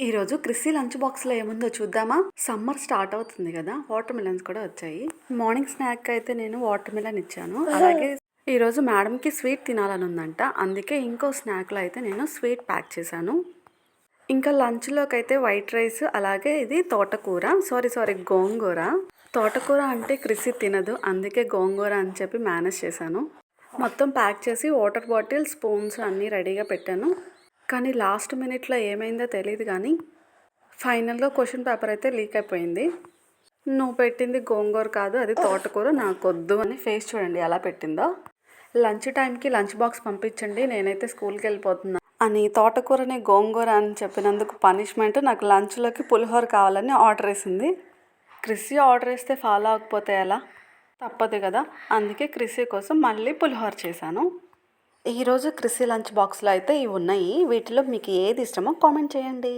ఈరోజు Chrissie lunch బాక్స్లో ఏముందో చూద్దామా. సమ్మర్ స్టార్ట్ అవుతుంది కదా, వాటర్ మిలన్స్ కూడా వచ్చాయి. మార్నింగ్ స్నాక్ అయితే నేను వాటర్ మిలన్ ఇచ్చాను. అలాగే ఈరోజు మేడంకి స్వీట్ తినాలని ఉందంట, అందుకే ఇంకో స్నాక్లో అయితే నేను స్వీట్ ప్యాక్ చేశాను. ఇంకా లంచ్లోకి అయితే వైట్ రైస్, అలాగే ఇది తోటకూర, సారీ గోంగూర. తోటకూర అంటే క్రిస్సీ తినదు, అందుకే గోంగూర అని చెప్పి మేనేజ్ చేశాను. మొత్తం ప్యాక్ చేసి వాటర్ బాటిల్, స్పూన్స్ అన్నీ రెడీగా పెట్టాను. కానీ లాస్ట్ మినిట్లో ఏమైందో తెలియదు, కానీ ఫైనల్గా క్వశ్చన్ పేపర్ అయితే లీక్ అయిపోయింది. నువ్వు పెట్టింది గోంగూర కాదు, అది తోటకూర, నాకు వద్దు అని ఫేస్ చూడండి ఎలా పెట్టిందో. లంచ్ టైంకి లంచ్ బాక్స్ పంపించండి, నేనైతే స్కూల్కి వెళ్ళిపోతున్నా అని తోటకూరని గోంగూర అని చెప్పినందుకు పనిష్మెంట్ నాకు లంచ్లోకి పులిహోర కావాలని ఆర్డర్ వేసింది. క్రిస్సీ ఆర్డర్ వేస్తే ఫాలో అవ్వకపోతే ఎలా, తప్పదు కదా, అందుకే క్రిస్సీ కోసం మళ్ళీ పులిహోర చేశాను. ఈరోజు క్రిస్సీ లంచ్ బాక్స్లో అయితే ఇవి ఉన్నాయి. వీటిలో మీకు ఏది ఇష్టమో కామెంట్ చేయండి.